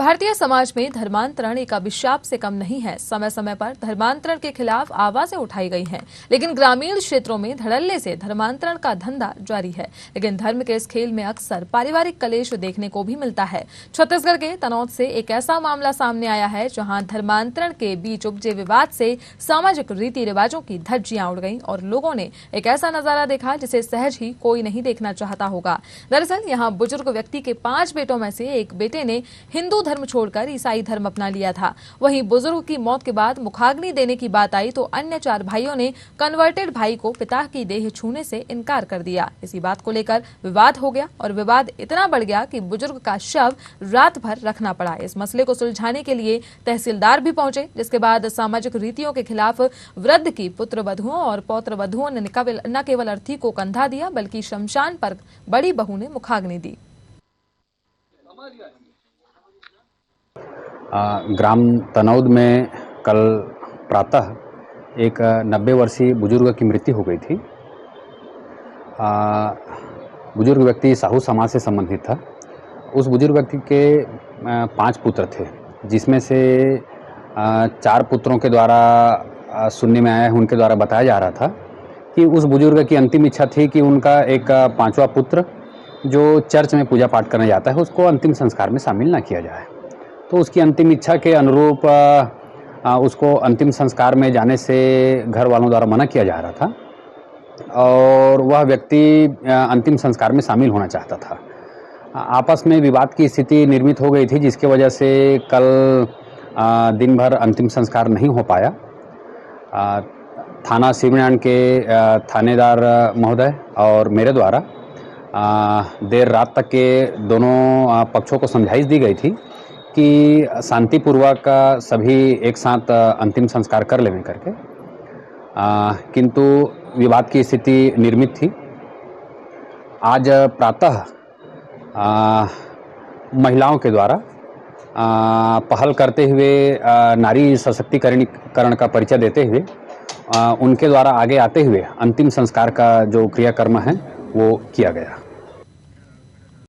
भारतीय समाज में धर्मांतरण एक अभिशाप से कम नहीं है। समय समय पर धर्मांतरण के खिलाफ आवाजें उठाई गई हैं, लेकिन ग्रामीण क्षेत्रों में धड़ल्ले से धर्मांतरण का धंधा जारी है। लेकिन धर्म के इस खेल में अक्सर पारिवारिक कलेश देखने को भी मिलता है। छत्तीसगढ़ के तनौद से एक ऐसा मामला सामने आया है जहां धर्मांतरण के बीच उपजे विवाद से सामाजिक रीति रिवाजों की धज्जियां उड़ गईं और लोगों ने एक ऐसा नजारा देखा जिसे सहज ही कोई नहीं देखना चाहता होगा। दरअसल यहाँ बुजुर्ग व्यक्ति के 5 बेटों में से एक बेटे ने हिंदू धर्म छोड़कर ईसाई धर्म अपना लिया था। वहीं बुजुर्ग की मौत के बाद मुखाग्नि देने की बात आई तो अन्य 4 भाइयों ने कन्वर्टेड भाई को पिता की देह छूने से इनकार कर दिया। इसी बात को लेकर विवाद हो गया और विवाद इतना बढ़ गया कि बुजुर्ग का शव रात भर रखना पड़ा। इस मसले को सुलझाने के लिए तहसीलदार भी पहुंचे, जिसके बाद सामाजिक रीतियों के खिलाफ वृद्ध की पुत्र वधुओं और पौत्र वधुओं ने न केवल अर्थी को कंधा दिया बल्कि शमशान पर बड़ी बहू ने मुखाग्नि दी। ग्राम तनौद में कल प्रातः एक 90 वर्षीय बुजुर्ग की मृत्यु हो गई थी। बुजुर्ग व्यक्ति साहू समाज से संबंधित था। उस बुजुर्ग व्यक्ति के 5 पुत्र थे, जिसमें से 4 पुत्रों के द्वारा सुनने में आया, उनके द्वारा बताया जा रहा था कि उस बुजुर्ग की अंतिम इच्छा थी कि उनका एक 5वां पुत्र जो चर्च में पूजा पाठ करने जाता है उसको अंतिम संस्कार में शामिल न किया जाए। तो उसकी अंतिम इच्छा के अनुरूप उसको अंतिम संस्कार में जाने से घर वालों द्वारा मना किया जा रहा था और वह व्यक्ति अंतिम संस्कार में शामिल होना चाहता था। आपस में विवाद की स्थिति निर्मित हो गई थी, जिसकी वजह से कल दिन भर अंतिम संस्कार नहीं हो पाया। थाना शिवनारायण के थानेदार महोदय और मेरे द्वारा देर रात तक के दोनों पक्षों को समझाइश दी गई थी कि शांतिपूर्वक सभी एक साथ अंतिम संस्कार कर लेने करके, किंतु विवाद की स्थिति निर्मित थी। आज प्रातः महिलाओं के द्वारा पहल करते हुए नारी सशक्तिकरण का परिचय देते हुए उनके द्वारा आगे आते हुए अंतिम संस्कार का जो क्रियाकर्म है वो किया गया।